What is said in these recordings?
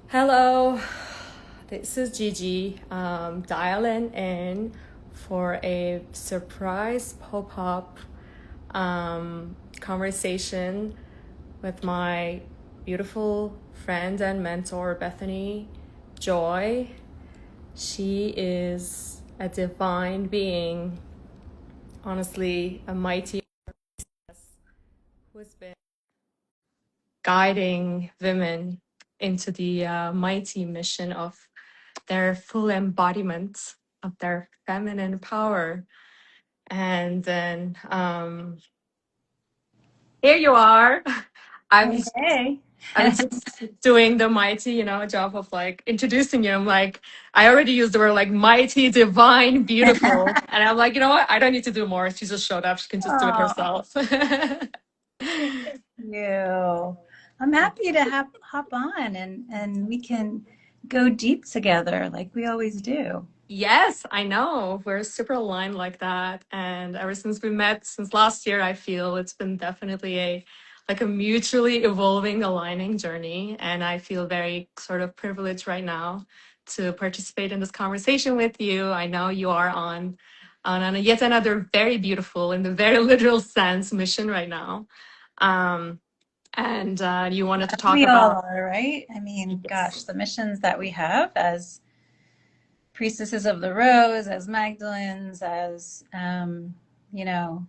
Hello, this is Gigi. Dialing in for a surprise pop-up conversation with my beautiful friend and mentor, Bethany Joy. She is a divine being, honestly, a mighty who has been guiding women into the mighty mission of their full embodiment of their feminine power. And then here you are. I'm Hey. I'm just doing the mighty, job of like introducing you. I'm like, I already used the word like mighty, divine, beautiful. And I'm like, you know what? I don't need to do more. She just showed up. She can just do it Oh, herself. thank you. I'm happy to hop on and we can go deep together like we always do. Yes, I know. We're super aligned like that. And ever since we met since last year, I feel it's been definitely a mutually evolving, aligning journey. And I feel very sort of privileged right now to participate in this conversation with you. I know you are on a yet another very beautiful, in the very literal sense, mission right now. Um, and you wanted to talk We all about are, right? I mean, yes. gosh, the missions that we have as priestesses of the rose, as Magdalens, as you know,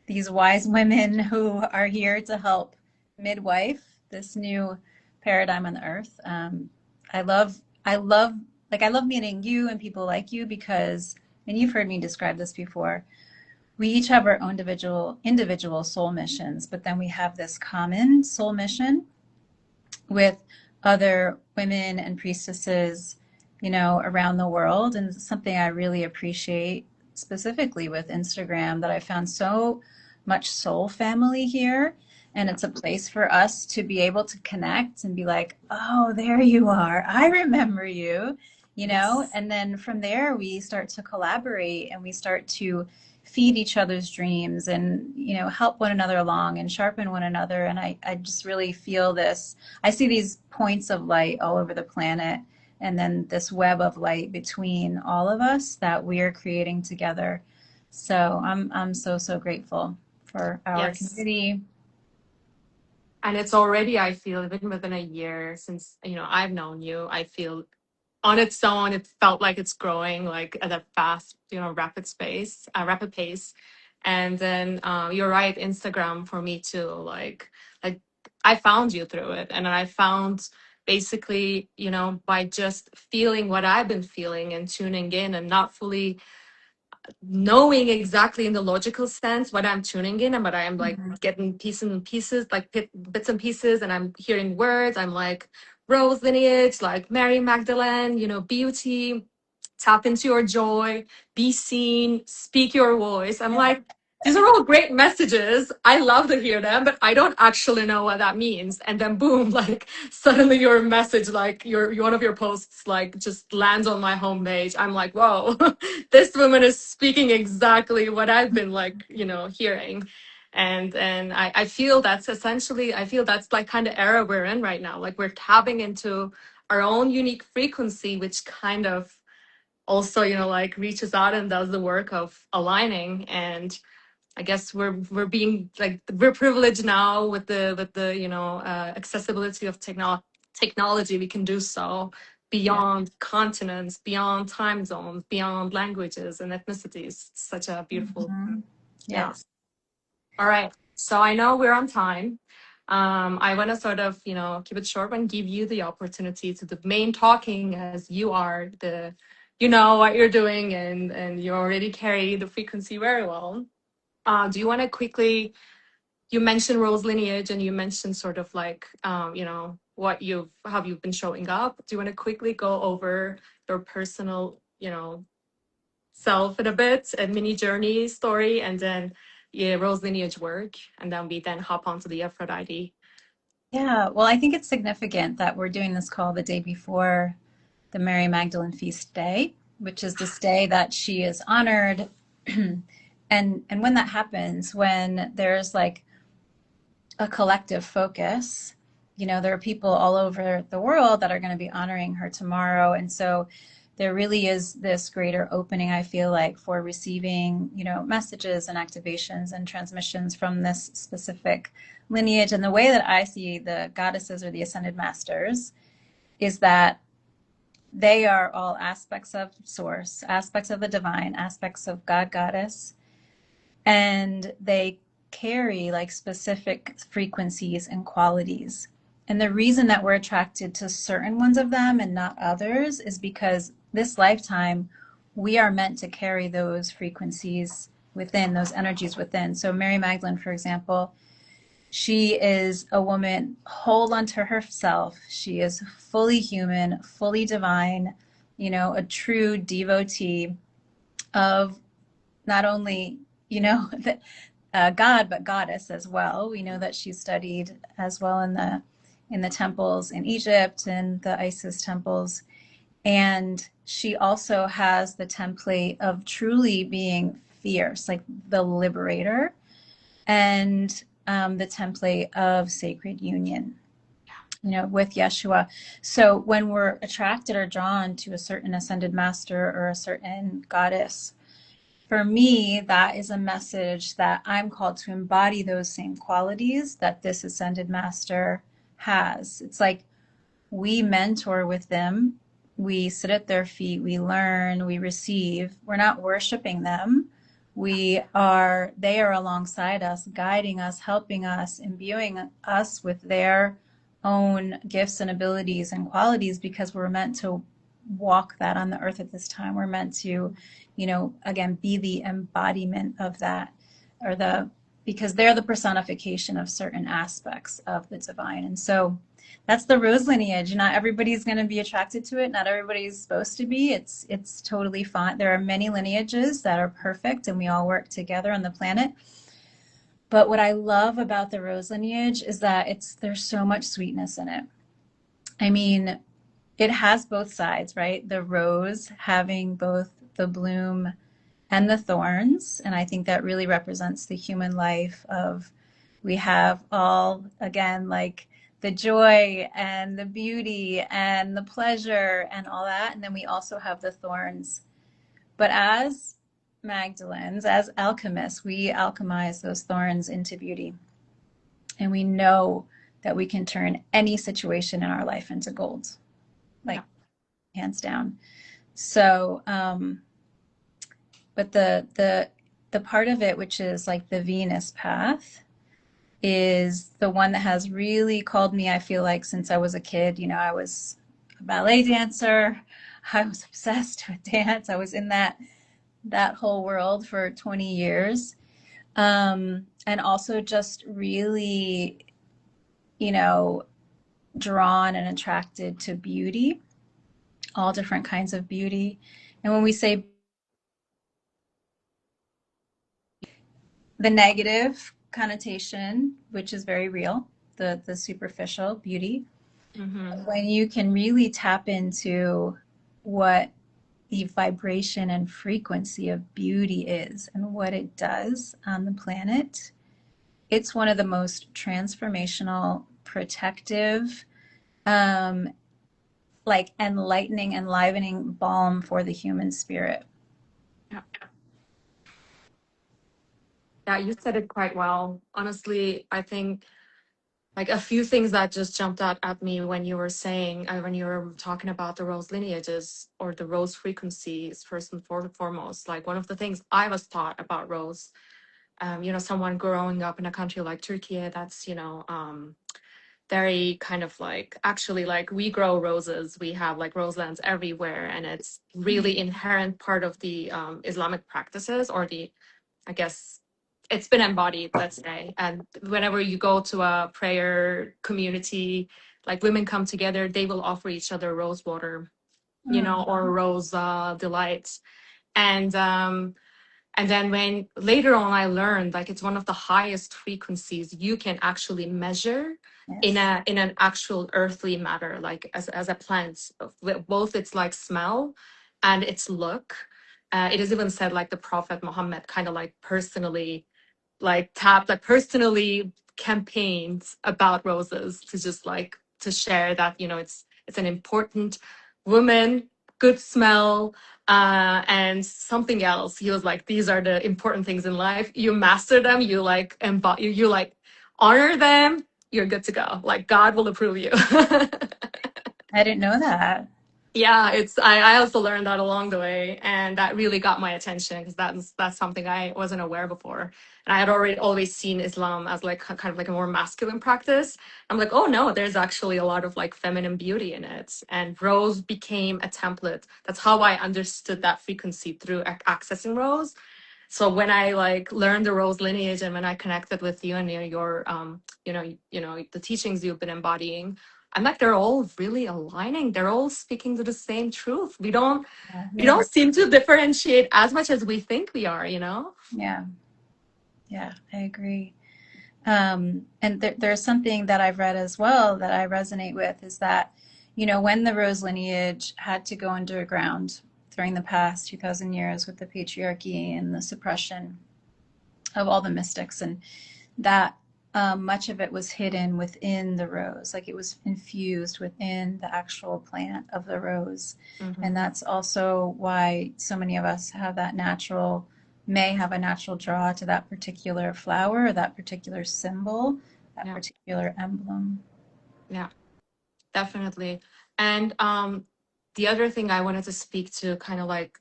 these wise women who are here to help midwife this new paradigm on the earth. I love, I love, I love meeting you and people like you because, and you've heard me describe this before. We each have our own individual soul missions, but then we have this common soul mission with other women and priestesses, around the world. And it's something I really appreciate specifically with Instagram that I found so much soul family here. And Yeah. it's a place for us to be able to connect and be like, oh, there you are. I remember you, Yes. and then from there we start to collaborate and we start to feed each other's dreams and, help one another along and sharpen one another. And I just really feel this. I see these points of light all over the planet, and then this web of light between all of us that we are creating together. So I'm so grateful for our Yes. community. And it's already, I feel, even within a year since, I've known you, I feel on its own, it felt like it's growing like at a fast, rapid pace. And then you're right, Instagram for me too. Like I found you through it, and I found basically, by just feeling what I've been feeling and tuning in and not fully knowing exactly in the logical sense what I'm tuning in and what I'm like Mhm. getting pieces and pieces, like bits and pieces, and I'm hearing words. I'm like Rose Lineage, like Mary Magdalene, beauty, tap into your joy, be seen, speak your voice. I'm like, these are all great messages. I love to hear them, but I don't actually know what that means. And then boom, like suddenly your message, like one of your posts, like just lands on my homepage. I'm like, whoa, this woman is speaking exactly what I've been like, hearing. And I feel that's essentially, I feel that's like kind of era we're in right now. Like we're tapping into our own unique frequency, which kind of also like reaches out and does the work of aligning. And I guess we're being like, we're privileged now with the accessibility of technology. We can do so Yeah. beyond continents, beyond time zones, beyond languages and ethnicities. It's such a beautiful. Mhm. Yeah. Yes. All right, so I know we're on time. I want to sort of keep it short and give you the opportunity to the main talking, as you are the, what you're doing, and you already carry the frequency very well. Do you want to quickly, you mentioned Rose Lineage, and you mentioned sort of like, what how you've been showing up. Do you want to quickly go over your personal, self in a bit, a mini journey story, and then yeah, Rose Lineage work, and then we then hop onto the Aphrodite. Yeah. Well, I think it's significant that we're doing this call the day before the Mary Magdalene Feast Day, which is this day that she is honored. And when that happens, when there's like a collective focus, you know, there are people all over the world that are going to be honoring her tomorrow. And so there really is this greater opening, I feel like, for receiving, you know, messages and activations and transmissions from this specific lineage. And the way that I see the goddesses or the ascended masters is that they are all aspects of source, aspects of the divine, aspects of God, goddess, and they carry like specific frequencies and qualities. And the reason that we're attracted to certain ones of them and not others is because this lifetime we are meant to carry those frequencies within, those energies within. So Mary Magdalene, for example, she is a woman whole unto herself. She is fully human, fully divine, you know, a true devotee of not only, you know, God, but goddess as well. We know that she studied as well in the temples in Egypt and the Isis temples. And she also has the template of truly being fierce, like the liberator, and the template of sacred union, you know, with Yeshua. So when we're attracted or drawn to a certain ascended master or a certain goddess, for me, that is a message that I'm called to embody those same qualities that this ascended master has. It's like we mentor with them, we sit at their feet, we learn, we receive. We're not worshiping them. They are alongside us, guiding us, helping us, imbuing us with their own gifts and abilities and qualities, because we're meant to walk that on the earth at this time. We're meant to, you know, again, be the embodiment of that, because they're the personification of certain aspects of the divine. And so that's the Rose lineage. Not everybody's going to be attracted to it. Not everybody's supposed to be. It's totally fine. There are many lineages that are perfect, and we all work together on the planet. But what I love about the Rose lineage is that there's so much sweetness in it. I mean, it has both sides, right? The rose having both the bloom and the thorns. And I think that really represents the human life of, we have all, again, like the joy and the beauty and the pleasure and all that. And then we also have the thorns. But as Magdalens, as alchemists, we alchemize those thorns into beauty. And we know that we can turn any situation in our life into gold, like hands down. So, but the part of it, which is like the Venus path, is the one that has really called me, I feel like, since I was a kid. You know, I was a ballet dancer. I was obsessed with dance. I was in that whole world for 20 years. And also just really, you know, drawn and attracted to beauty, all different kinds of beauty. And when we say the negative connotation, which is very real, the superficial beauty, when you can really tap into what the vibration and frequency of beauty is and what it does on the planet, it's one of the most transformational, protective, like enlightening, enlivening balm for the human spirit. Yeah, you said it quite well. Honestly, I think like a few things that just jumped out at me when you were saying, when you were talking about the rose lineages or the rose frequencies, first and foremost. Like one of the things I was taught about rose, you know, someone growing up in a country like Turkey, that's, you know, very kind of like, actually, like we grow roses, we have like roselands everywhere, and it's really inherent part of the Islamic practices, or the, I guess it's been embodied, let's say. And whenever you go to a prayer community, like women come together, they will offer each other rose water, you know, or rose delights. And then when later on I learned, like, it's one of the highest frequencies you can actually measure in an actual earthly matter, like as a plant, both its like smell and its look. It is even said like the Prophet Muhammad kind of like personally like tapped, like personally campaigned about roses to just like to share that, you know, it's an important woman, good smell, and something else. He was like, these are the important things in life. You master them, you like embody, you like honor them, you're good to go. Like God will approve you. I didn't know that. Yeah, I also learned that along the way, and that really got my attention because that's something I wasn't aware before. And I had already always seen Islam as like kind of like a more masculine practice. I'm like, oh no, there's actually a lot of like feminine beauty in it. And Rose became a template. That's how I understood that frequency through accessing Rose. So when I like learned the Rose lineage and when I connected with you and your the teachings you've been embodying, I'm like, they're all really aligning. They're all speaking to the same truth. We don't Yeah, we don't seem to differentiate as much as we think we are, you know? yeah, yeah, I agree. And there's something that I've read as well that I resonate with is that, you know, when the Rose lineage had to go underground during the past 2,000 years with the patriarchy and the suppression of all the mystics, and that much of it was hidden within the rose, like it was infused within the actual plant of the rose. Mm-hmm. And that's also why so many of us may have a natural draw to that particular flower or that particular symbol, that Yeah. particular emblem. Yeah, definitely. And the other thing I wanted to speak to kind of like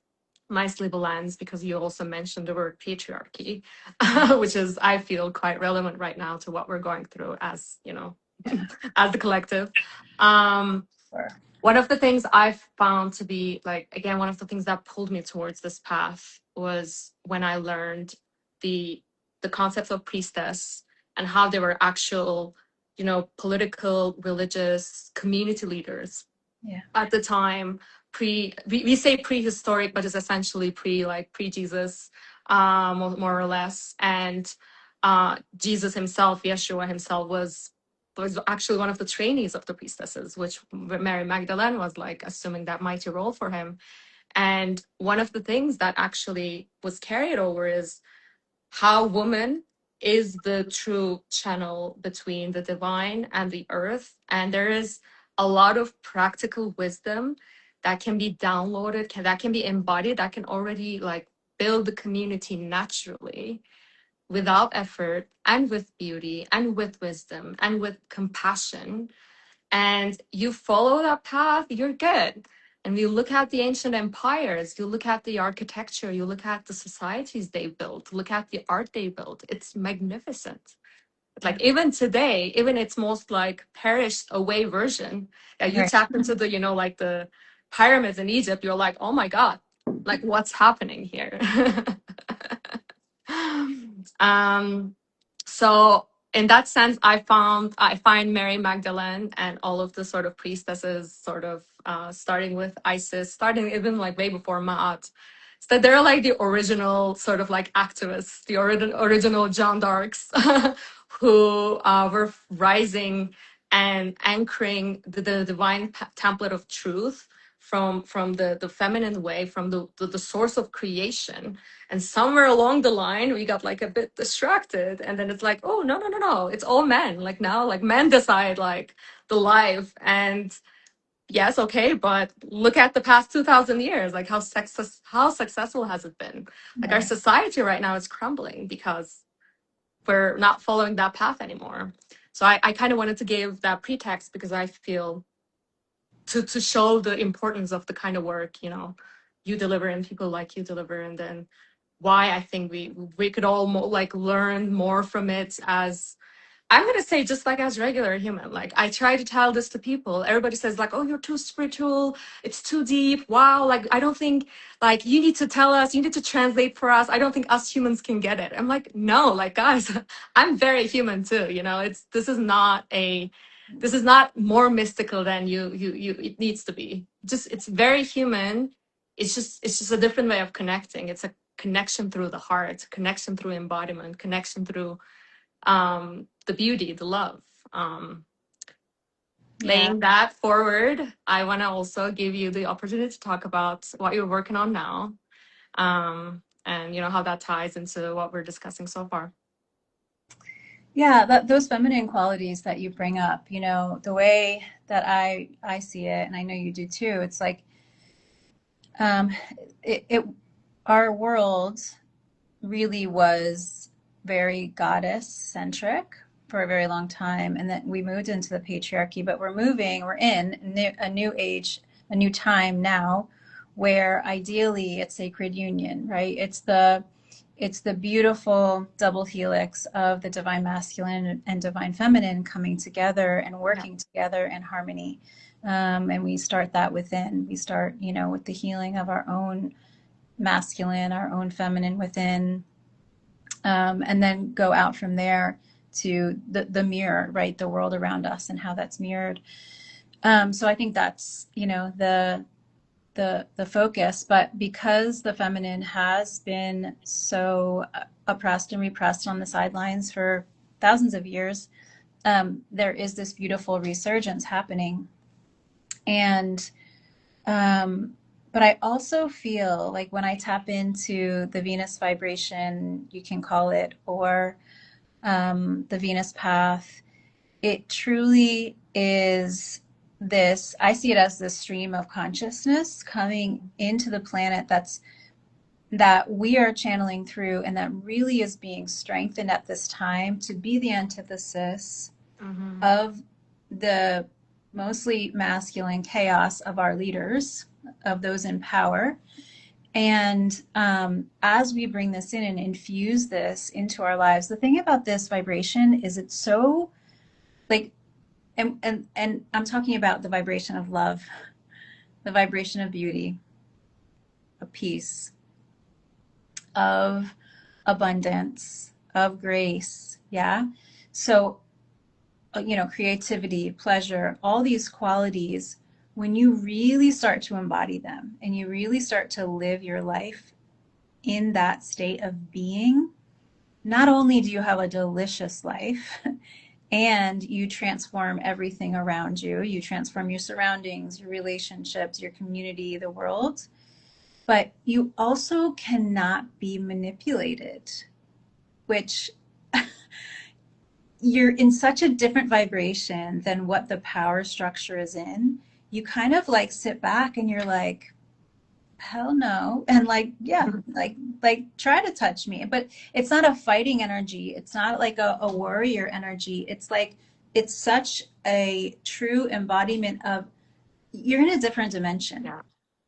nicely balance, because you also mentioned the word patriarchy, which is, I feel, quite relevant right now to what we're going through as, you know, Yeah, as the collective. Um, sure. One of the things I've found to be like, again, one of the things that pulled me towards this path was when I learned the the concepts of priestess and how they were actual, you know, political, religious, community leaders Yeah, at the time. We say prehistoric, but it's essentially pre Jesus, more or less. And Jesus himself, Yeshua himself, was actually one of the trainees of the priestesses, which Mary Magdalene was like assuming that mighty role for him. And one of the things that actually was carried over is how woman is the true channel between the divine and the earth. And there is a lot of practical wisdom that can be downloaded, that can be embodied, that can already like build the community naturally without effort and with beauty and with wisdom and with compassion. And you follow that path, you're good. And you look at the ancient empires, you look at the architecture, you look at the societies they built, look at the art they built. It's magnificent. yeah, Like even today, even its most like perished away version, that you right. tap into the, you know, like the pyramids in Egypt, you're like, oh my God, like what's happening here? um, so in that sense, I find Mary Magdalene and all of the sort of priestesses, sort of starting with Isis, starting even like way before Ma'at. So they're like the original sort of like activists, the original Jeanne d'Arcs, who were rising and anchoring the divine template of truth from the feminine way, from the source of creation. And somewhere along the line, we got like a bit distracted. And then it's like, oh, no, no, no, no. It's all men. Like now, like men decide like the life. And yes, okay, but look at the past 2,000 years. Like how successful has it been? Like our Right. society right now is crumbling because we're not following that path anymore. So I kind of wanted to give that pretext because I feel to show the importance of the kind of work, you know, you deliver and people like you deliver, and then why I think we could all like learn more from it as, I'm gonna say, just like as regular human. Like I try to tell this to people. Everybody says like, "Oh, you're too spiritual. It's too deep. Wow." Like I don't think like you need to tell us. You need to translate for us. I don't think us humans can get it. I'm like, no, like guys, I'm very human too. You know, this is not more mystical than you. It needs to be. Just it's very human. It's just a different way of connecting. It's a connection through the heart, connection through embodiment, connection through the beauty, the love. Um, Yeah. Laying that forward, I want to also give you the opportunity to talk about what you're working on now, and you know how that ties into what we're discussing so far. Yeah, those feminine qualities that you bring up, you know, the way that I see it, and I know you do too, it's like um, it our world really was very goddess centric for a very long time, and then we moved into the patriarchy. But we're in a new age, a new time now, where ideally it's sacred union, right? It's the beautiful double helix of the divine masculine and divine feminine coming together and Yeah. working together in harmony. And we start that within. We start, you know, with the healing of our own masculine, our own feminine within, and then go out from there to the mirror, right? The world around us and how that's mirrored. So I think that's, you know, the focus. But because the feminine has been so oppressed and repressed on the sidelines for thousands of years, there is this beautiful resurgence happening. And but I also feel like when I tap into the Venus vibration, you can call it, or the Venus path, it truly is this, I see it as this stream of consciousness coming into the planet that we are channeling through, and that really is being strengthened at this time to be the antithesis of the mostly masculine chaos of our leaders, of those in power. And as we bring this in and infuse this into our lives, the thing about this vibration is it's so like, and I'm talking about the vibration of love, the vibration of beauty, of peace, of abundance, of grace. Yeah. So, you know, creativity, pleasure, all these qualities, when you really start to embody them and you really start to live your life in that state of being, not only do you have a delicious life and you transform everything around you, you transform your surroundings, your relationships, your community, the world, but you also cannot be manipulated, which you're in such a different vibration than what the power structure is in. You kind of like sit back and you're like, hell no. And like, yeah, like try to touch me. But it's not a fighting energy. It's not like a warrior energy. It's like, it's such a true embodiment of you're in a different dimension. Yeah.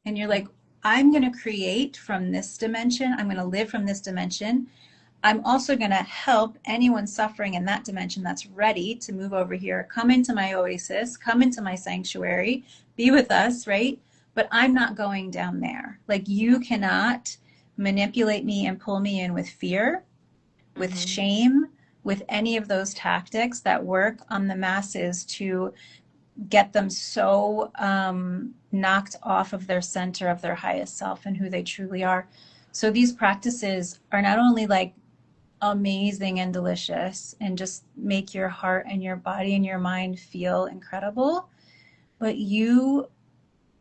And you're like, I'm going to create from this dimension. I'm going to live from this dimension. I'm also going to help anyone suffering in that dimension that's ready to move over here, come into my oasis, come into my sanctuary, be with us, right? But I'm not going down there. Like, you cannot manipulate me and pull me in with fear, with shame, with any of those tactics that work on the masses to get them so knocked off of their center of their highest self and who they truly are. So these practices are not only like amazing and delicious and just make your heart and your body and your mind feel incredible, but you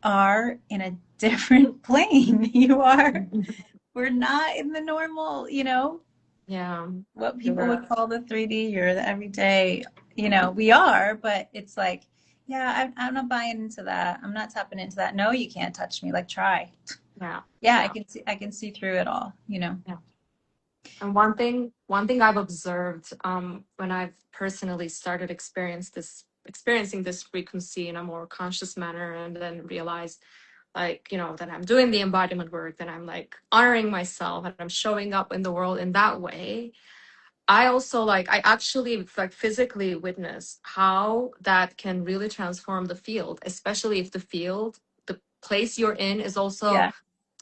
are in a different plane. We're not in the normal, you know, Yeah. what people would call the 3D or the everyday, you know, we are, but it's like, yeah, I'm not buying into that. I'm not tapping into that. No, you can't touch me. Like, try. Yeah. Yeah, I can see through it all, you know. Yeah. And one thing I've observed when I've personally started experiencing this frequency in a more conscious manner, and then realized, like, you know, that I'm doing the embodiment work, that I'm like honoring myself and I'm showing up in the world in that way. I also I actually like physically witness how that can really transform the field, especially if the place you're in is also, Yeah.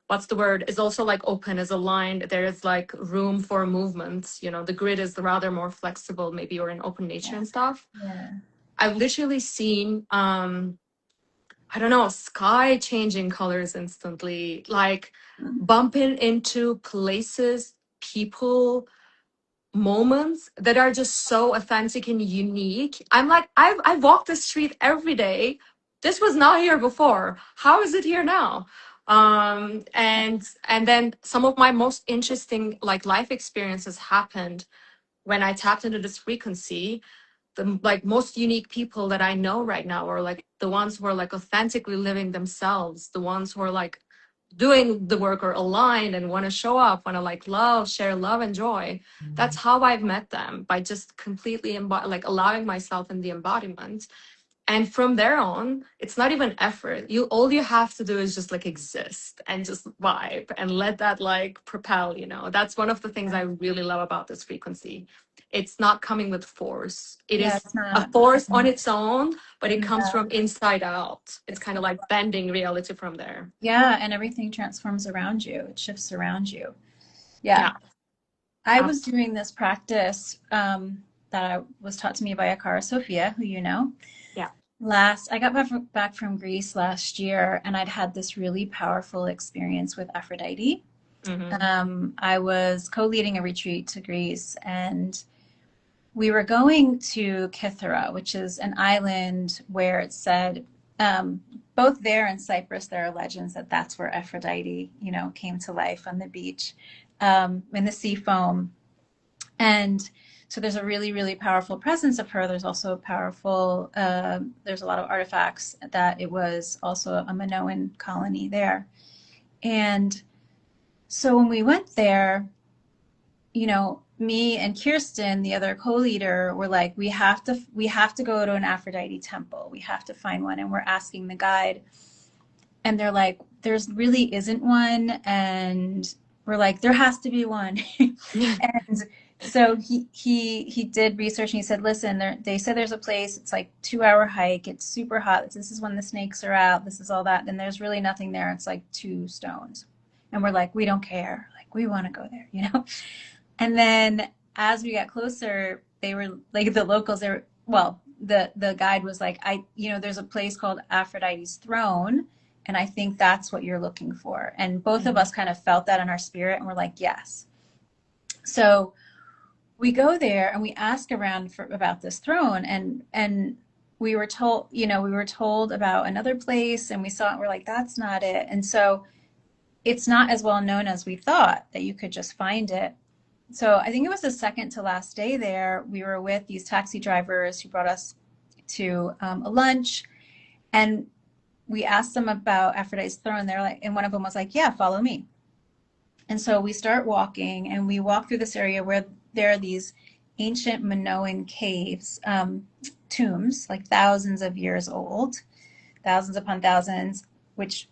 what's the word, is also like open, is aligned, there is like room for movement, you know, the grid is rather more flexible, maybe you're in open nature Yeah. and stuff. Yeah. I've literally seen I don't know, sky changing colors instantly, like bumping into places, people, moments that are just so authentic and unique. I'm like, I walk the street every day. This was not here before. How is it here now? And then some of my most interesting like life experiences happened when I tapped into this frequency, the like most unique people that I know right now are like the ones who are like authentically living themselves, the ones who are like doing the work or aligned and want to show up, want to like love, share love and joy. That's how I've met them, by just completely like allowing myself in the embodiment. And from there on, it's not even effort. You all you have to do is just like exist and just vibe and let that like propel, you know. That's one of the things I really love about this frequency. It's not coming with force. It Yeah, is it's a not. force on its own, but it comes Yeah, from inside out. It's it's kind of like bending reality from there. yeah, and everything transforms around you. It shifts around you. Yeah. Yeah. I was Absolutely. doing this practice that I was taught to me by Akara Sophia, who you know. Yeah. I got back from Greece last year, and I'd had this really powerful experience with Aphrodite. Mm-hmm. I was co-leading a retreat to Greece, and we were going to Kythera, which is an island where it said, um, both there and Cyprus, there are legends that that's where Aphrodite, you know, came to life on the beach, in the sea foam. And so there's a really, really powerful presence of her. There's also a powerful, there's a lot of artifacts that it was also a Minoan colony there. And so when we went there, you know, me and Kirsten, the other co-leader, were like, we have to go to an Aphrodite temple. We have to find one. And we're asking the guide, and they're like, there's really isn't one. And we're like, there has to be one. And so he did research, and he said, listen, they said there's a place, it's like 2 hour hike, it's super hot, this is when the snakes are out, this is all that, and there's really nothing there, it's like 2 stones. And we're like, we don't care, like we want to go there, you know. And then as we got closer, they were like, the locals, they were, well, the guide was like, there's a place called Aphrodite's throne, and I think that's what you're looking for. And both of us kind of felt that in our spirit, and we're like, yes. So we go there and we ask around about this throne, and we were told about another place, and we saw it, we're like, that's not it. And so it's not as well known as we thought that you could just find it. So I think it was the second to last day there, we were with these taxi drivers who brought us to a lunch, and we asked them about Aphrodite's throne. They're like, and one of them was like, yeah, follow me. And so we start walking, and we walk through this area where there are these ancient Minoan caves, tombs, like thousands of years old, thousands upon thousands, which,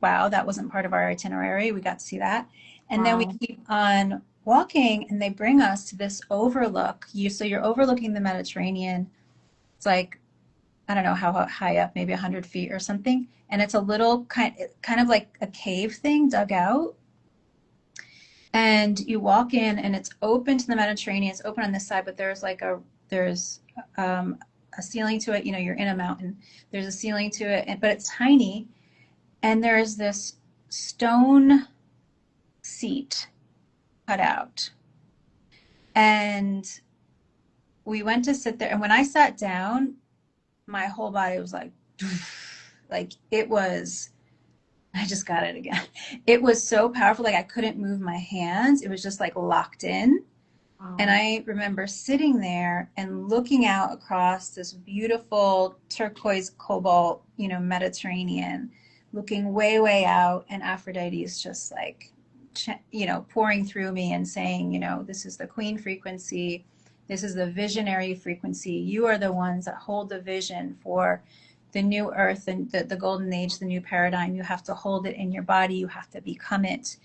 wow, that wasn't part of our itinerary. We got to see that. And then we Wow. keep on walking, and they bring us to this overlook. So you're overlooking the Mediterranean. It's like, I don't know how high up, maybe 100 feet or something. And it's a little kind of like a cave thing dug out. And you walk in, and it's open to the Mediterranean. It's open on this side, but there's a ceiling to it. You know, you're in a mountain. There's a ceiling to it, but it's tiny. And there's this stone seat cut out. And we went to sit there. And when I sat down, my whole body was like it was, I just got it again. It was so powerful. Like I couldn't move my hands. It was just like locked in. Wow. And I remember sitting there and looking out across this beautiful turquoise cobalt, Mediterranean, looking way, way out. And Aphrodite is just like, pouring through me and saying, this is the queen frequency. This is the visionary frequency. You are the ones that hold the vision for the new earth and the golden age, the new paradigm. You have to hold it in your body. You have to become it.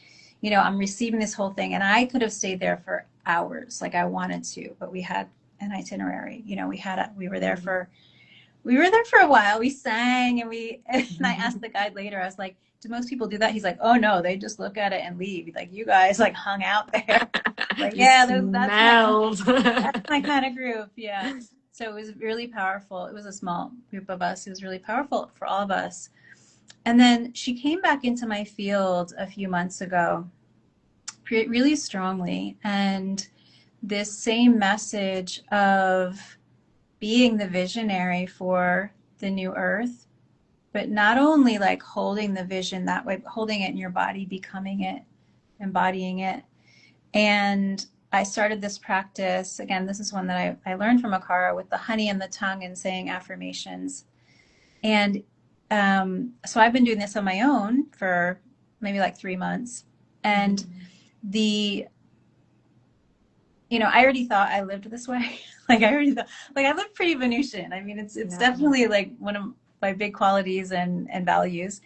I'm receiving this whole thing, and I could have stayed there for hours, like I wanted to, but we had an itinerary. We were there for a while. We sang, and I asked the guide later, I was like, do most people do that? He's like, oh no, they just look at it and leave. Like, you guys like hung out there. Like, You yeah, smelled. that's my kind of group. Yeah. So it was really powerful. It was a small group of us. It was really powerful for all of us. And then she came back into my field a few months ago, really strongly. And this same message of being the visionary for the new earth, but not only like holding the vision that way, but holding it in your body, becoming it, embodying it. And I started this practice. Again, this is one that I learned from Akara, with the honey and the tongue and saying affirmations. And so I've been doing this on my own for maybe like 3 months. And the, I already thought I lived this way. Like I already thought, like I live pretty Venusian. I mean, it's definitely like one of my big qualities and values.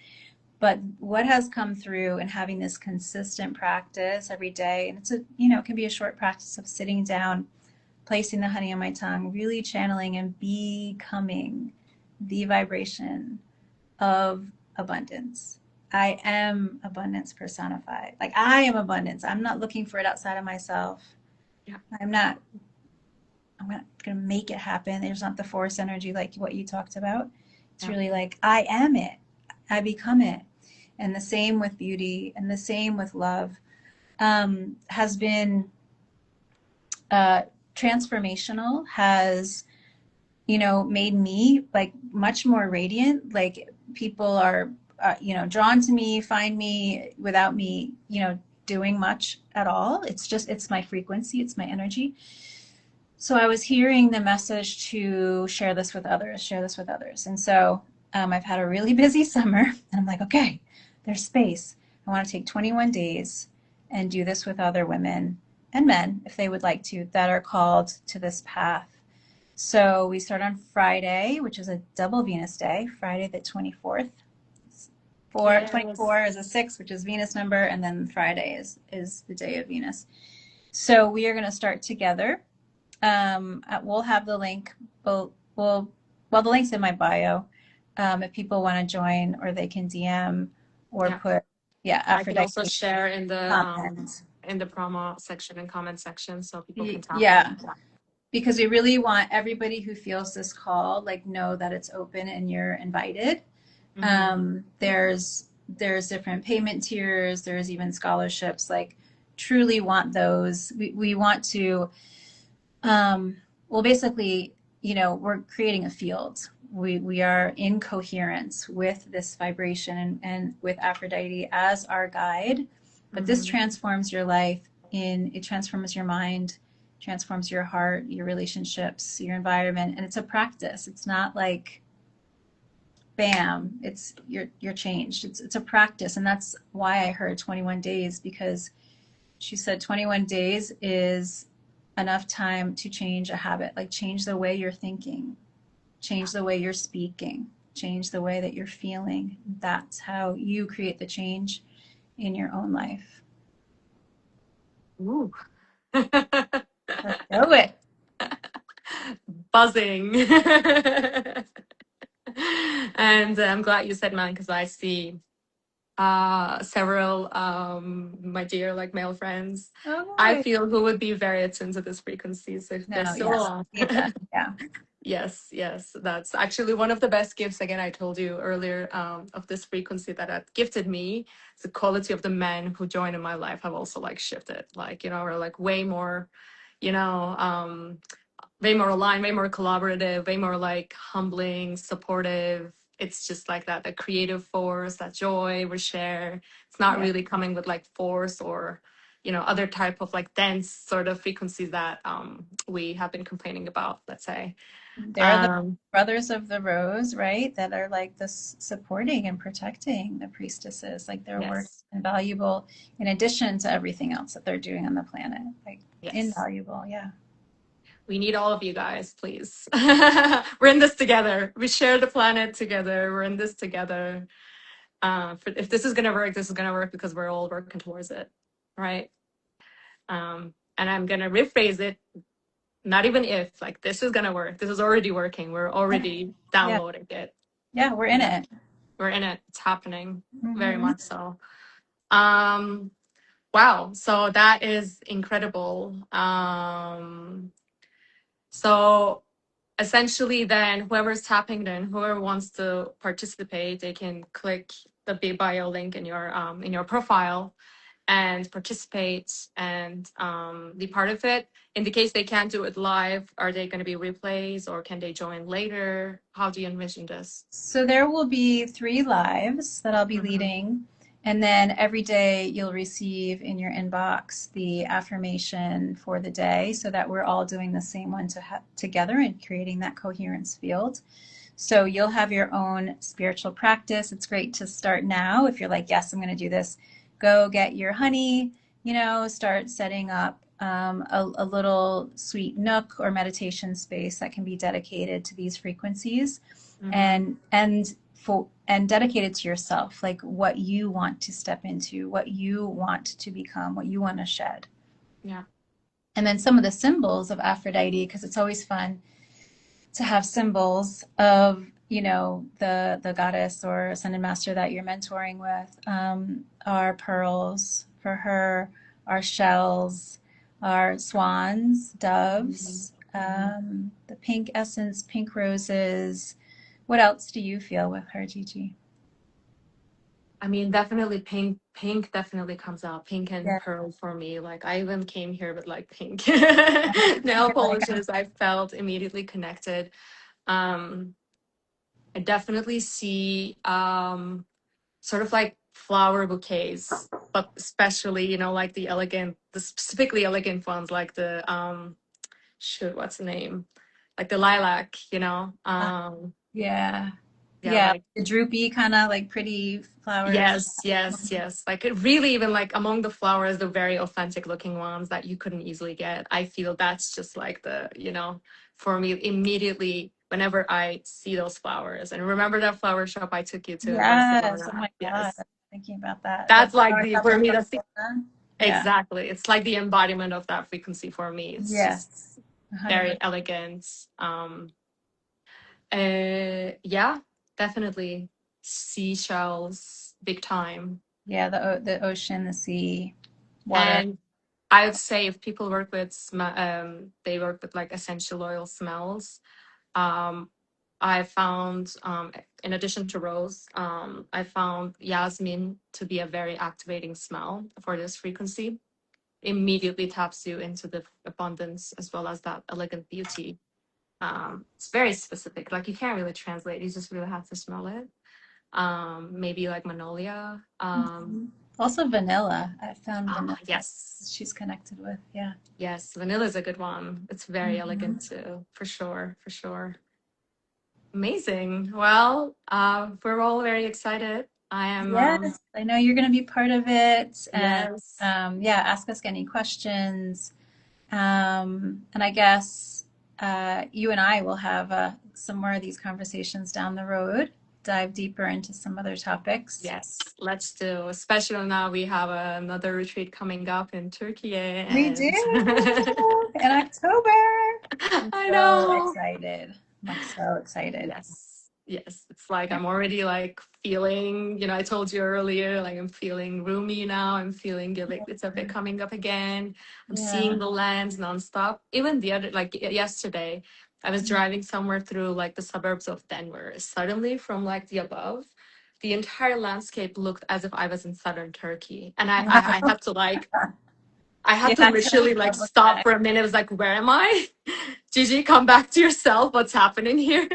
But what has come through and having this consistent practice every day, and it's it can be a short practice of sitting down, placing the honey on my tongue, really channeling and becoming the vibration of abundance. I am abundance personified. Like I am abundance. I'm not looking for it outside of myself. Yeah. I'm not going to make it happen. There's not the force energy like what you talked about. It's really like I am it. I become it. And the same with beauty and the same with love has been transformational, has, made me like much more radiant. Like people are, drawn to me, find me without me, doing much at all. It's my frequency, it's my energy. So I was hearing the message to share this with others. And so I've had a really busy summer, and I'm like, okay, there's space. I want to take 21 days and do this with other women and men, if they would like to, that are called to this path. So we start on Friday, which is a double Venus day, Friday the 24th. 24 is a 6, which is Venus number, and then Friday is the day of Venus. So we are going to start together. We'll have the link. The link's in my bio. If people want to join, or they can DM or put, I can also share in the promo section and comment section, so people can talk. Yeah, because we really want everybody who feels this call, like, know that it's open and you're invited. There's different payment tiers. There's even scholarships. Like, truly want those. We want to. Basically, we're creating a field. We are in coherence with this vibration and with Aphrodite as our guide. But this transforms your life. It transforms your mind, transforms your heart, your relationships, your environment, and it's a practice. It's not like, bam, it's you're changed. It's a practice, and that's why I heard 21 days, because she said 21 days is enough time to change a habit, like change the way you're thinking, change the way you're speaking, change the way that you're feeling. That's how you create the change in your own life. Ooh. Let's do it. Buzzing. And I'm glad you said man, because I see several my dear like male friends, I feel, who would be very attuned to this frequency. So if they're still on. Yes, that's actually one of the best gifts, again, I told you earlier, of this frequency that had gifted me. The quality of the men who join in my life have also like shifted, like, we're like way more, way more aligned, way more collaborative, way more like humbling, supportive. It's just like that creative force, that joy we share. It's not really coming with like force or, other type of like dense sort of frequencies that we have been complaining about, let's say. They're the brothers of the rose, right? That are like this supporting and protecting the priestesses. Like their work is invaluable in addition to everything else that they're doing on the planet. Like invaluable, yeah. We need all of you guys, please. We're in this together. We share the planet together. We're in this together. If this is going to work, this is going to work because we're all working towards it, right? And I'm going to rephrase it. Not even if, like, this is going to work. This is already working. We're already downloading it. Yeah, we're in it. We're in it. It's happening. Very much so. Wow. So that is incredible. So essentially then whoever's tapping in, whoever wants to participate, they can click the big bio link in your profile and participate and be part of it. In the case they can't do it live, are they going to be replays or can they join later? How do you envision this? So there will be 3 lives that I'll be leading. And then every day you'll receive in your inbox the affirmation for the day so that we're all doing the same one together and creating that coherence field. So you'll have your own spiritual practice. It's great to start now. If you're like, yes, I'm going to do this, go get your honey, start setting up a little sweet nook or meditation space that can be dedicated to these frequencies, and dedicated to yourself, like what you want to step into, what you want to become, what you want to shed. Yeah. And then some of the symbols of Aphrodite, because it's always fun to have symbols of, the goddess or ascended master that you're mentoring with, are pearls for her, are shells, are swans, doves, the pink essence, pink roses. What else do you feel with her, Gigi? I mean, definitely pink. Pink definitely comes out. Pink and Yeah. pearl for me. Like, I even came here with like pink nail You're like, polishes. I felt immediately connected. Um, I definitely see sort of like flower bouquets, but especially, like the specifically elegant ones, like the shoot, what's the name? Like the lilac, yeah. yeah, Yeah. like The droopy kind of like pretty flowers. yes, yes, yes. Like it really, even like among the flowers, the very authentic looking ones that you couldn't easily get. I feel that's just like for me immediately whenever I see those flowers. And remember that flower shop I took you to in Yes. Oh Barcelona? my God. I Yes. was thinking about that. The That's like flower the, shop for in me, that's the, Barcelona. Yeah. exactly. It's like the embodiment of that frequency for me. It's just Yes. 100%. very elegant. Yeah, definitely. Seashells, big time. Yeah. The ocean, the sea, water. And I would say if people work with, they work with like essential oil smells. Um, I found, in addition to rose, I found Yasmin to be a very activating smell for this frequency. Immediately taps you into the abundance as well as that elegant beauty. It's very specific. Like you can't really translate. You just really have to smell it. Maybe like Magnolia. Mhm. Also vanilla. I found vanilla. Yes. She's connected with. Yeah. Yes, vanilla is a good one. It's very Mhm. elegant too, for sure, for sure. Amazing. Well, we're all very excited. I am, Yes, I know you're going to be part of it. And yes. yeah, ask us any questions. And I guess you and I will have some more of these conversations down the road, dive deeper into some other topics. Yes, let's do. Especially now we have another retreat coming up in Turkey, We do and in October. I'm I so know. excited. I'm so excited. Yes, yes. It's like I'm already like feeling, I told you earlier, like I'm feeling roomy now. I'm feeling it's a bit coming up again. I'm Yeah. seeing the land nonstop. Even the other, like yesterday, I was driving somewhere through like the suburbs of Denver. Suddenly, from like the above, the entire landscape looked as if I was in southern Turkey, and I Wow. had to like. I You had to had to literally like double stop check. for a minute. I was like, where am I? Gigi, come back to yourself. What's happening here?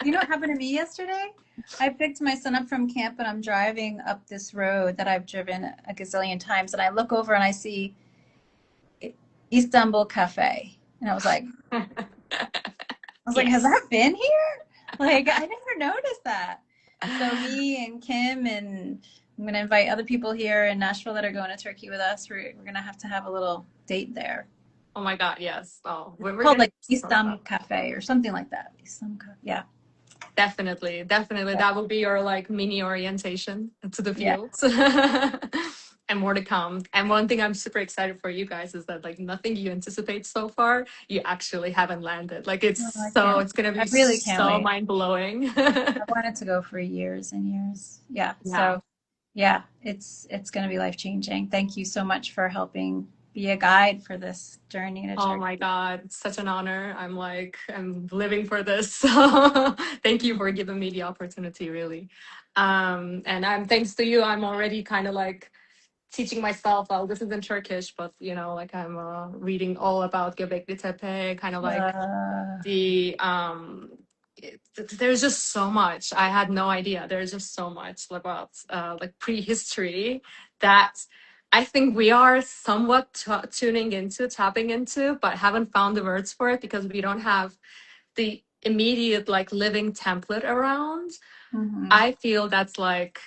You know what happened to me yesterday? I picked my son up from camp and I'm driving up this road that I've driven a gazillion times, and I look over and I see Istanbul Cafe. And I was like, has Yes. that been here? Like, I never noticed that. So me and Kim, and I'm going to invite other people here in Nashville that are going to Turkey with us. We're going to have a little date there. Oh my God, yes. Oh, we're Called gonna like do some Istam stuff. Cafe or something like that. Istam Cafe. Yeah. Definitely, definitely. Yeah. That will be your like mini orientation to the Yeah. fields. And more to come. And one thing I'm super excited for you guys is that like nothing you anticipate so far, you actually haven't landed. Like No, I can't wait. it's gonna I be really can't so wait. mind blowing. I wanted to go for years and years. Yeah. Yeah. So yeah, it's going to be life changing. Thank you so much for helping be a guide for this journey to Oh Turkey. my God, it's such an honor. I'm living for this. So thank you for giving me the opportunity, really. And I'm thanks to you, I'm already kind of like teaching myself. Well, this is in Turkish, but like I'm reading all about Göbekli Tepe, kind of like Uh, the there's just so much. I had no idea. There's just so much about like prehistory that I think we are somewhat tuning into, tapping into, but haven't found the words for it because we don't have the immediate like living template around. I feel that's like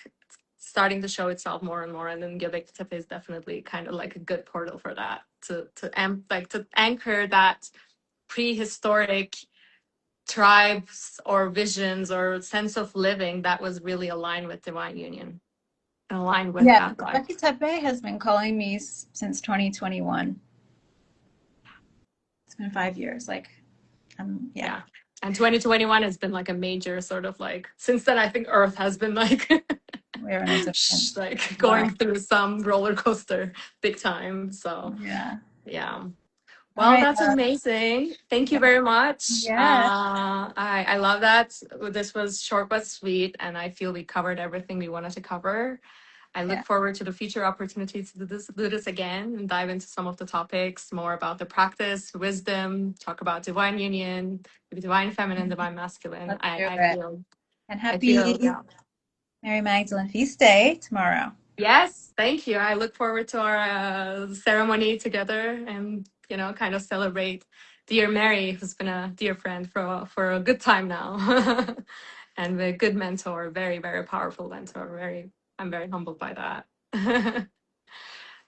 starting to show itself more and more, and then Göbekli Tepe is definitely kind of like a good portal for that to anchor that prehistoric tribes or visions or sense of living that was really aligned with divine union and aligned with Yeah, that life. Göbekli Tepe has been calling me since 2021. It's been 5 years. Like, yeah. And 2021 has been like a major sort of like, since then I think Earth has been like We're in a different like going through some roller coaster big time. So yeah. Well, All right. that's amazing. Thank you very much. Yeah. I love that. This was short but sweet, and I feel we covered everything we wanted to cover. I look Yeah. forward to the future opportunities to do this again and dive into some of the topics, more about the practice, wisdom, talk about divine union, divine feminine, divine masculine. Let's do I it. feel, And I feel, happy yeah. Mary Magdalene Feast Day tomorrow. Yes, thank you. I look forward to our ceremony together and, kind of celebrate dear Mary, who's been a dear friend for a good time now and a good mentor, very, very powerful mentor. I'm very humbled by that.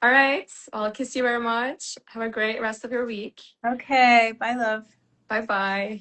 All right. Well, I'll kiss you very much. Have a great rest of your week. Okay. Bye, love. Bye bye.